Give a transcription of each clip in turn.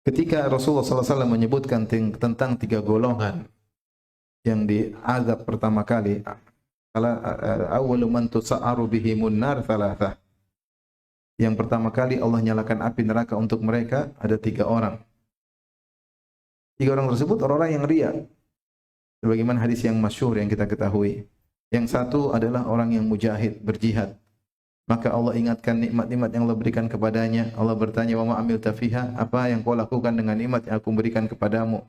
Ketika Rasulullah SAW menyebutkan tentang tiga golongan yang diazab pertama kali, awwalu man tusa'aru bihimun nar thalathah. Yang pertama kali Allah nyalakan api neraka untuk mereka ada tiga orang. Tiga orang tersebut orang-orang yang riya. Sebagaimana hadis yang masyhur yang kita ketahui. Yang satu adalah orang yang mujahid, berjihad. Maka Allah ingatkan nikmat-nikmat yang Allah berikan kepadanya. Allah bertanya, "Wa ma amilta fiha?" Apa yang kau lakukan dengan nikmat yang aku berikan kepadamu?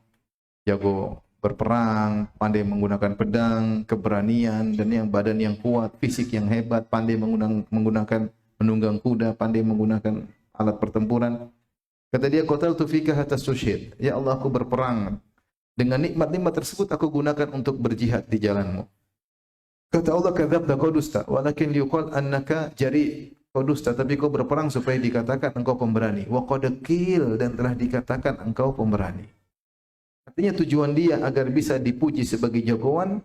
Jago berperang, pandai menggunakan pedang, keberanian, dan yang badan yang kuat, fisik yang hebat, pandai menggunakan menunggang kuda, pandai menggunakan alat pertempuran. Kata dia, "Qataltu fika hatta tusyhid." Ya Allah, aku berperang. Dengan nikmat-nikmat tersebut aku gunakan untuk berjihad di jalanmu. Kata Allah, "Kadzabta qadusta, walakin liqal annaka jari qadusta." Tapi kau berperang supaya dikatakan engkau pemberani. Wa qad qil, dan telah dikatakan engkau pemberani. Artinya tujuan dia agar bisa dipuji sebagai jagoan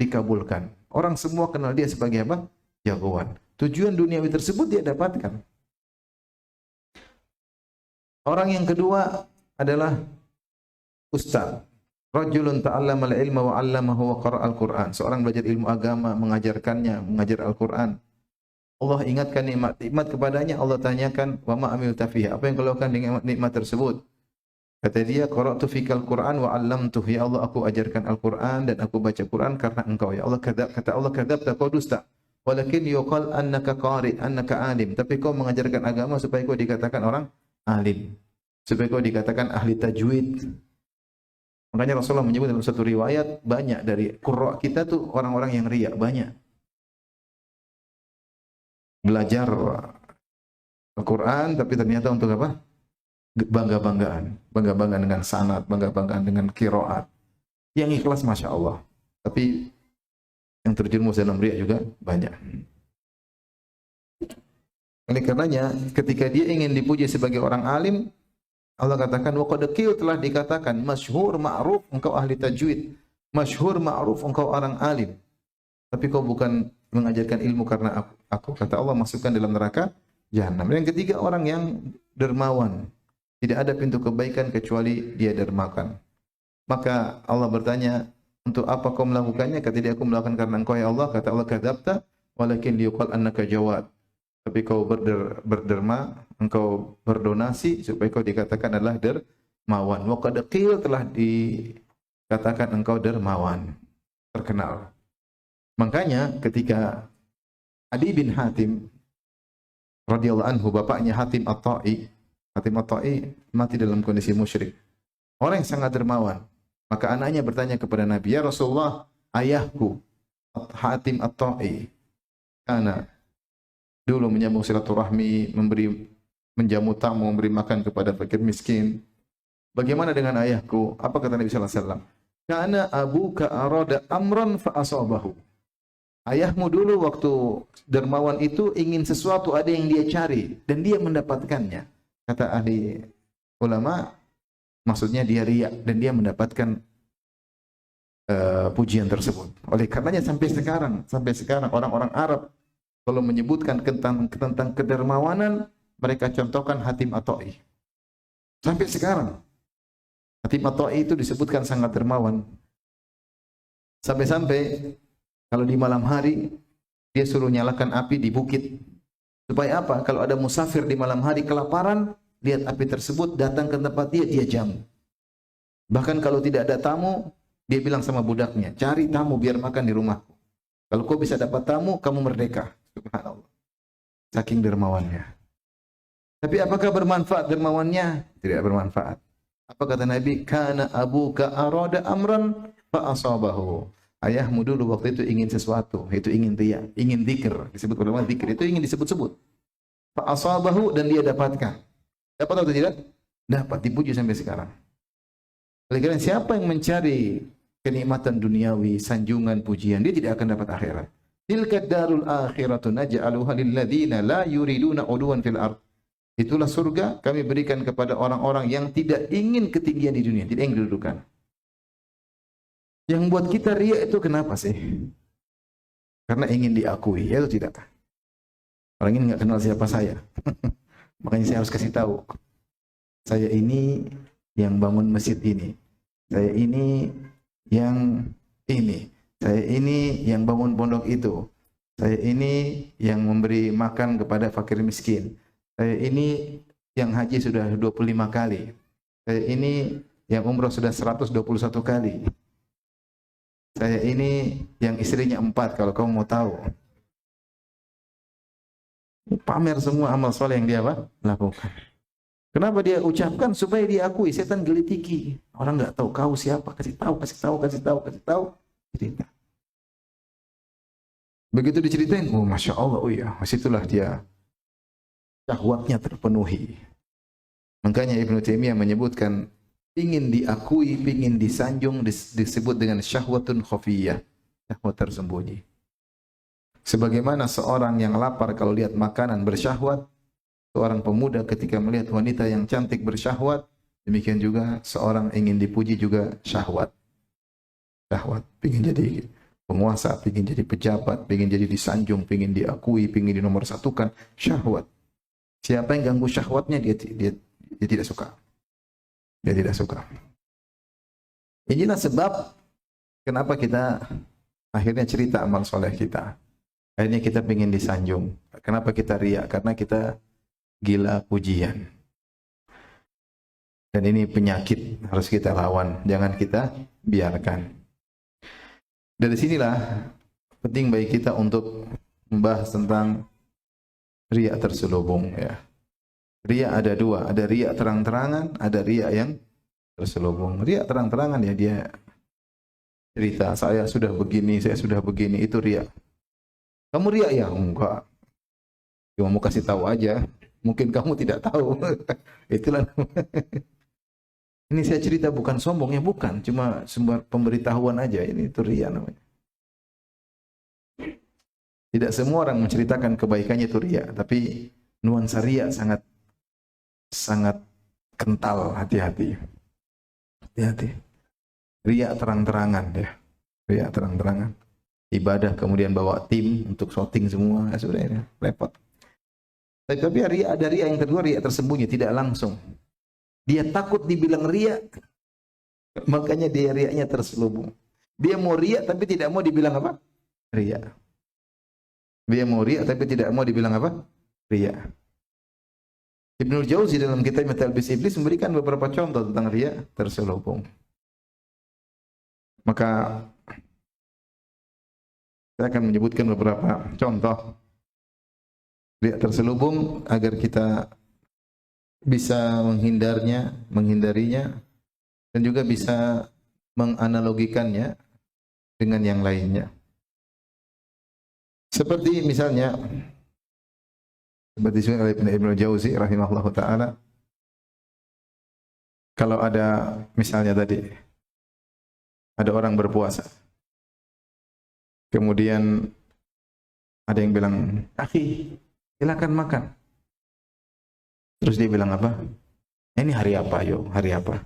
dikabulkan. Orang semua kenal dia sebagai apa? Jagoan. Tujuan duniawi tersebut dia dapatkan. Orang yang kedua adalah ustaz. Rajulun ta'allama al-ilma wa 'allamahu wa qara'a al-Qur'an. Seorang belajar ilmu agama, mengajarkannya, mengajar Al-Qur'an. Allah ingatkan nikmat kepadanya, Allah tanyakan, "Wa ma amilta fiha?" Apa yang kau lakukan dengan nikmat tersebut? Kata dia, "Qara'tu fikal Qur'an wa 'allamtuhu." Ya Allah, aku ajarkan Al-Qur'an dan aku baca Qur'an karena engkau. Ya Allah, kata Allah, "Kadzabta qadusta, walakin yuqal annaka qari, annaka alim." Tapi kau mengajarkan agama supaya kau dikatakan orang alim. Supaya kau dikatakan ahli tajwid. Makanya Rasulullah menyebut dalam satu riwayat, banyak dari qurra kita tuh orang-orang yang riya, banyak. Belajar Al-Quran, tapi ternyata untuk apa? Bangga-banggaan. Bangga-banggaan dengan sanad, bangga-banggaan dengan qiraat. Yang ikhlas Masya Allah. Tapi yang terjerumus dalam riya juga banyak. Oleh karenanya, ketika dia ingin dipuji sebagai orang alim, Allah katakan, wa qad qil, telah dikatakan, masyhur ma'ruf, engkau ahli tajwid. Masyhur ma'ruf, engkau orang alim. Tapi kau bukan mengajarkan ilmu karena aku. Kata Allah, masukkan dalam neraka jahanam. Yang ketiga, orang yang dermawan. Tidak ada pintu kebaikan kecuali dia dermakan. Maka Allah bertanya, untuk apa kau melakukannya? Kata dia, aku melakukan karena engkau ya Allah. Kata Allah, kadzabta, walakin liuqal annaka jawad. Tapi kau berderma, engkau berdonasi supaya kau dikatakan adalah dermawan. Wa qad qil, telah dikatakan engkau dermawan, terkenal. Makanya ketika Adi bin Hatim radhiyallahu anhu, bapaknya Hatim At-Ta'i, mati dalam kondisi musyrik. Orang yang sangat dermawan. Maka anaknya bertanya kepada Nabi, "Ya Rasulullah, ayahku Hatim At-Ta'i karena dulu menyambung silaturahmi, menjamu tamu, memberi makan kepada fakir miskin. Bagaimana dengan ayahku?" Apa kata Nabi sallallahu alaihi wasallam? "Kana abuka arada amran fa asabahu." Ayahmu dulu waktu dermawan itu ingin sesuatu, ada yang dia cari dan dia mendapatkannya. Kata ahli ulama, maksudnya dia riya dan dia mendapatkan pujian tersebut. Oleh karenanya sampai sekarang orang-orang Arab kalau menyebutkan tentang kedermawanan, mereka contohkan Hatim At-Ta'i. Sampai sekarang Hatim At-Ta'i itu disebutkan sangat dermawan. Sampai-sampai kalau di malam hari dia suruh nyalakan api di bukit. Supaya apa? Kalau ada musafir di malam hari kelaparan, lihat api tersebut, datang ke tempat dia jamu. Bahkan kalau tidak ada tamu, dia bilang sama budaknya, "Cari tamu biar makan di rumahku. Kalau kau bisa dapat tamu, kamu merdeka." Subhanallah. Saking dermawannya. Tapi apakah bermanfaat dermawannya? Tidak bermanfaat. Apa kata Nabi? "Kana abuka arada amran fa asabahu." Ayahmu dulu waktu itu ingin sesuatu, itu ingin riya, ingin zikir, disebut ulama zikir, itu ingin disebut-sebut. Fa asabahu, dan dia dapatkan. Dapat atau tidak? Dapat, dipuji sampai sekarang. Oleh karena siapa yang mencari kenikmatan duniawi, sanjungan, pujian, dia tidak akan dapat akhirat. Tilka darul akhiratu naj'aluha lil ladzina la yuriduna 'uluwan fil ard. Itulah surga kami berikan kepada orang-orang yang tidak ingin ketinggian di dunia, tidak ingin kedudukan. Yang buat kita riya itu kenapa sih? Karena ingin diakui, ya itu tidak. Orang ini nggak kenal siapa saya. Makanya saya harus kasih tahu. Saya ini yang bangun masjid ini. Saya ini yang ini. Saya ini yang bangun pondok itu. Saya ini yang memberi makan kepada fakir miskin. Saya ini yang haji sudah 25 kali. Saya ini yang umrah sudah 121 kali. Saya ini yang istrinya 4 kalau kamu mau tahu. Pamer semua amal soleh yang dia lakukan. Kenapa dia ucapkan? Supaya diakui. Setan gelitiki. Orang nggak tahu kau siapa. Kasih tahu, kasih tahu, kasih tahu, kasih tahu. Cerita. Begitu diceritain, oh masya Allah, oh ya, situlah dia syahwatnya terpenuhi. Makanya Ibnu Taimiyah menyebutkan, ingin diakui, ingin disanjung, disebut dengan syahwatun khafiyah, syahwat tersembunyi. Sebagaimana seorang yang lapar kalau lihat makanan bersyahwat, seorang pemuda ketika melihat wanita yang cantik bersyahwat, demikian juga seorang ingin dipuji juga syahwat. Syahwat, ingin jadi penguasa, ingin jadi pejabat, ingin jadi disanjung, ingin diakui, ingin dinomorsatukan, syahwat. Siapa yang ganggu syahwatnya dia tidak suka. Dia tidak suka. Inilah sebab kenapa kita akhirnya cerita amal soleh kita. Akhirnya kita ingin disanjung. Kenapa kita riak? Karena kita gila pujian. Dan ini penyakit harus kita lawan. Jangan kita biarkan. Dari sinilah penting bagi kita untuk membahas tentang riya terselubung ya. Riya ada dua, ada riya terang-terangan, ada riya yang terselubung. Riya terang-terangan ya dia cerita, saya sudah begini, itu riya. Kamu riya ya? Enggak. Cuma mau kasih tahu aja. Mungkin kamu tidak tahu. Itulah. Ini saya cerita bukan sombong ya, bukan. Cuma sebuah pemberitahuan aja. Ini itu riya namanya. Tidak semua orang menceritakan kebaikannya itu riya, tapi nuansa riya sangat kental, hati-hati. Hati-hati. Riya terang-terangan ya. Riya terang-terangan. Ibadah kemudian bawa tim untuk shooting semua, sudah ini repot. Tapi ada riya yang kedua, riya tersembunyi, tidak langsung. Dia takut dibilang riya, makanya dia riyanya terselubung. Dia mau riya tapi tidak mau dibilang apa? Riya. Dia mau riya tapi tidak mau dibilang apa? Riya. Ibnul Jauzi dalam kitab Talbis Iblis memberikan beberapa contoh tentang riya terselubung. Maka saya akan menyebutkan beberapa contoh riya terselubung agar kita bisa menghindarinya, dan juga bisa menganalogikannya dengan yang lainnya. Seperti misalnya, seperti oleh Ibnu Jauzi rahimahullahu taala, kalau ada misalnya tadi ada orang berpuasa, kemudian ada yang bilang, "Akhi, silakan makan." Terus dia bilang apa? Ini hari apa yo? Hari apa?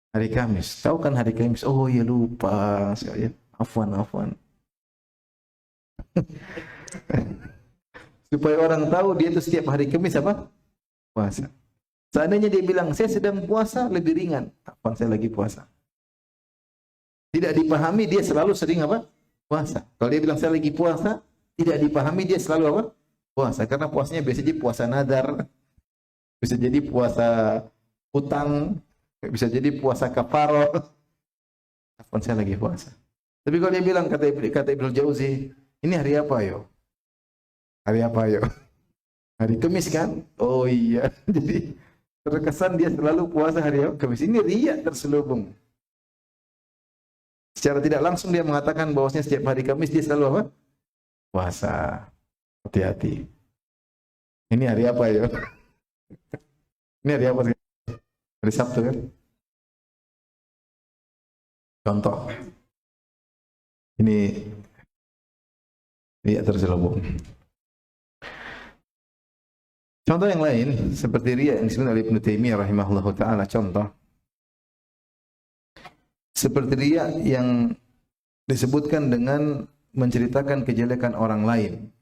Hari Kamis. Tahu kan hari Kamis? Oh ya lupa. Afwan. Supaya orang tahu dia itu setiap hari Kamis apa? Puasa. Seandainya dia bilang saya sedang puasa, lebih ringan. Afwan, saya lagi puasa. Tidak dipahami dia selalu sering apa? Puasa. Kalau dia bilang saya lagi puasa, tidak dipahami dia selalu apa? Puasa, karena puasanya biasanya puasa nadar, bisa jadi puasa hutang, bisa jadi puasa kafaroh. Kapan saya lagi puasa? Tapi kalau dia bilang kata Ibnu Jauzi, ini hari apa yo? Hari apa yo? Hari Kamis kan? Oh iya. Jadi terkesan dia selalu puasa hari Kamis. Ini riya terselubung. Secara tidak langsung dia mengatakan bahwasanya setiap hari Kamis dia selalu apa? Puasa. Hati-hati. Ini hari apa ya? Ini hari apa? Hari Sabtu kan? Contoh. Ini riya terselubung. Contoh yang lain seperti riya yang disebut oleh Ibnu Taimiyah rahimahullahu taala, contoh seperti riya yang disebutkan dengan menceritakan kejelekan orang lain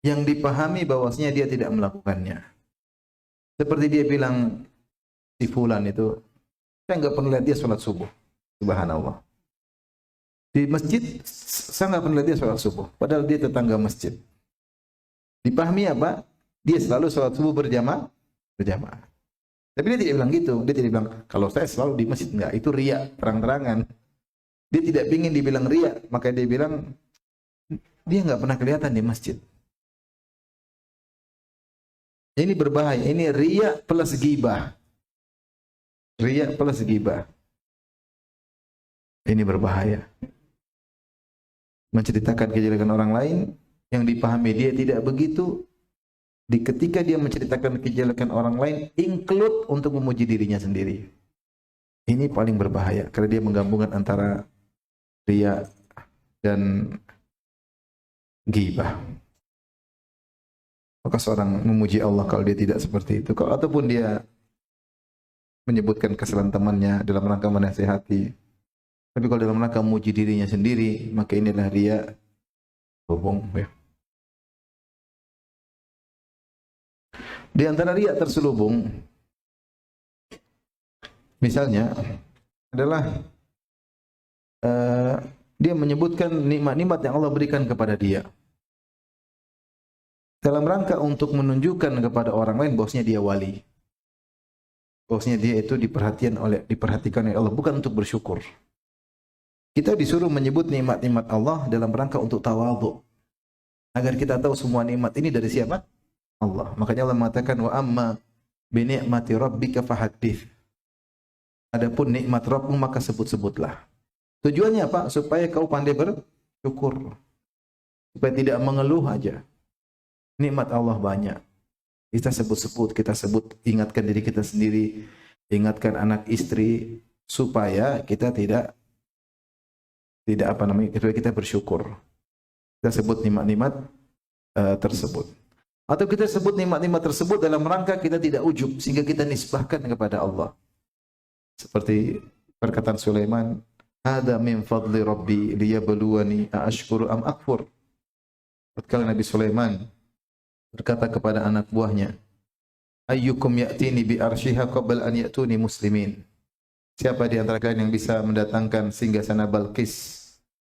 yang dipahami bahwasanya dia tidak melakukannya. Seperti dia bilang, si fulan itu, saya nggak pernah lihat dia sholat subuh. Subhanallah. Di masjid, saya nggak pernah lihat dia sholat subuh. Padahal dia tetangga masjid. Dipahami apa? Dia selalu sholat subuh berjamaah. Tapi dia tidak bilang gitu. Dia tidak bilang, kalau saya selalu di masjid. Enggak, itu riya, terang-terangan. Dia tidak ingin dibilang riya. Maka dia bilang, dia nggak pernah kelihatan di masjid. Ini berbahaya. Ini riya plus ghibah. Riya plus ghibah. Ini berbahaya. Menceritakan kejelekan orang lain yang dipahami dia tidak begitu. Ketika dia menceritakan kejelekan orang lain, include untuk memuji dirinya sendiri. Ini paling berbahaya karena dia menggabungkan antara riya dan ghibah. Maka seorang memuji Allah kalau dia tidak seperti itu. Kalau ataupun dia menyebutkan kesalahan temannya dalam rangka menasihati. Tapi kalau dalam rangka memuji dirinya sendiri, maka inilah riya, bohong. Ya. Di antara riya terselubung, misalnya adalah dia menyebutkan nikmat-nikmat yang Allah berikan kepada dia. Dalam rangka untuk menunjukkan kepada orang lain bahwasanya dia wali. Bahwasanya dia itu diperhatikan oleh Allah, bukan untuk bersyukur. Kita disuruh menyebut nikmat-nikmat Allah dalam rangka untuk tawadhu. Agar kita tahu semua nikmat ini dari siapa? Allah. Makanya Allah mengatakan wa amma bi ni'mati rabbika fahaddits. Adapun nikmat Rabbmu maka sebut-sebutlah. Tujuannya apa? Supaya kau pandai bersyukur. Supaya tidak mengeluh aja. Nikmat Allah banyak. Kita sebut-sebut, kita sebut, ingatkan diri kita sendiri, ingatkan anak istri supaya kita tidak supaya kita bersyukur. Kita sebut nikmat-nikmat tersebut. Atau kita sebut nikmat-nikmat tersebut dalam rangka kita tidak ujub sehingga kita nisbahkan kepada Allah. Seperti perkataan Sulaiman, "Hada min fadli Rabbi liyabluwani aashkuru am akfur." Tatkala Nabi Sulaiman berkata kepada anak buahnya, "Ayyukum ya'tini bi arsyiha qabla an ya'tuni muslimin." Siapa di antara kalian yang bisa mendatangkan singgasana Balqis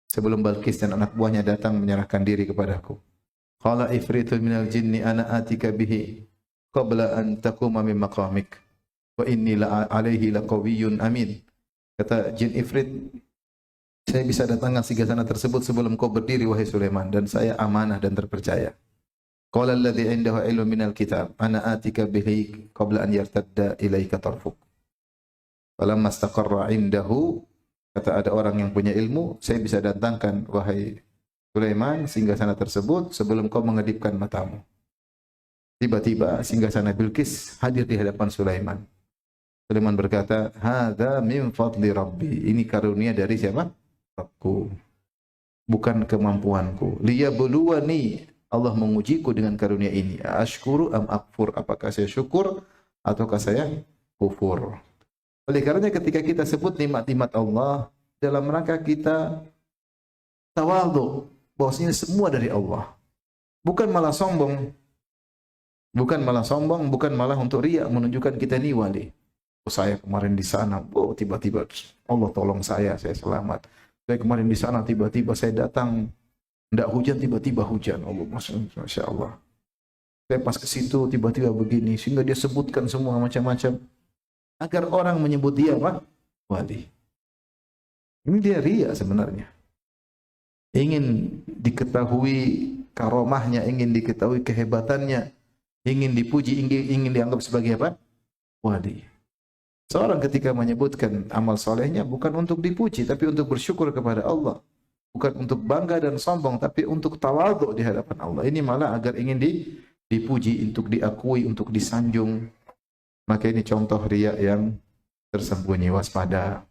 sebelum Balqis dan anak buahnya datang menyerahkan diri kepadaku? Qala ifritun minal jinni ana atika bihi qabla an taquma min maqamik wa inni la alaihi laqawiyyun amin. Kata jin ifrit, saya bisa datangkan singgasana tersebut sebelum kau berdiri wahai Sulaiman, dan saya amanah dan terpercaya. Qala alladhi indahu ilmu minal kitab ana atika bihi qabla an yartadda ilaika tarfuk. Falamma istaqarra indahu, kata ada orang yang punya ilmu, saya bisa datangkan wahai Sulaiman singgasana tersebut sebelum kau mengedipkan matamu. Tiba-tiba singgasana Bilqis hadir di hadapan Sulaiman. Sulaiman berkata, "Hadza min fadli Rabbi." Ini karunia dari siapa? Rabbku. Bukan kemampuanku. Liyabluwani. Allah mengujiku dengan karunia ini. Ashkuru am akfur. Apakah saya syukur ataukah saya kufur? Oleh karenanya ketika kita sebut nikmat-nikmat Allah dalam rangka kita tawadhu, bahwasanya semua dari Allah. Bukan malah sombong. Bukan malah untuk riya menunjukkan kita ini wali. Oh, saya kemarin di sana, oh tiba-tiba Allah tolong saya selamat. Saya kemarin di sana tiba-tiba saya datang, tidak hujan tiba-tiba hujan. Allah, Masya Allah. Saya pas ke situ tiba-tiba begini, sehingga dia sebutkan semua macam-macam agar orang menyebut dia apa? Wali. Ini dia riya sebenarnya. Ingin diketahui karomahnya, ingin diketahui kehebatannya, ingin dipuji, ingin dianggap sebagai apa? Wali. Seorang ketika menyebutkan amal solehnya bukan untuk dipuji, tapi untuk bersyukur kepada Allah. Bukan untuk bangga dan sombong, tapi untuk tawadhu di hadapan Allah. Ini malah agar ingin dipuji, untuk diakui, untuk disanjung. Maka ini contoh riya yang tersembunyi, waspada.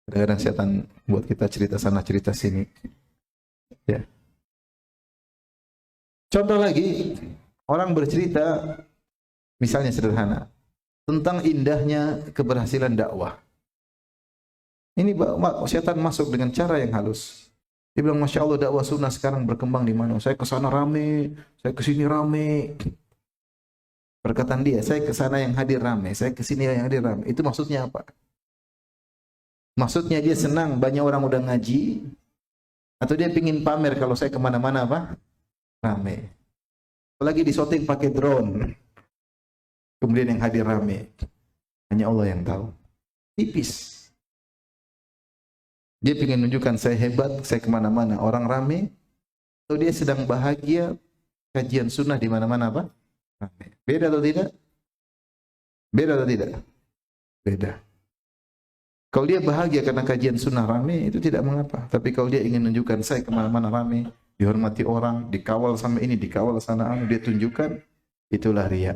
Kadang-kadang setan buat kita cerita sana cerita sini. Ya. Contoh lagi, orang bercerita misalnya sederhana tentang indahnya keberhasilan dakwah. Ini setan masuk dengan cara yang halus. Dia bilang, Masya Allah dakwah sunnah sekarang berkembang di mana? Saya ke sana rame, saya ke sini rame. Perkataan dia, saya ke sana yang hadir ramai, saya ke sini yang hadir ramai. Itu maksudnya apa? Maksudnya dia senang banyak orang udah ngaji, atau dia pingin pamer kalau saya kemana-mana apa? Ramai. Apalagi di syuting pakai drone, kemudian yang hadir ramai. Hanya Allah yang tahu. Tipis. Dia ingin menunjukkan saya hebat, saya kemana-mana, orang ramai. Atau dia sedang bahagia, kajian sunnah di mana-mana apa? Ramai. Beda atau tidak? Beda atau tidak? Beda. Kalau dia bahagia karena kajian sunnah ramai, itu tidak mengapa. Tapi kalau dia ingin menunjukkan saya kemana-mana ramai, dihormati orang, dikawal sama ini, dikawal sana, dia tunjukkan, itulah riya.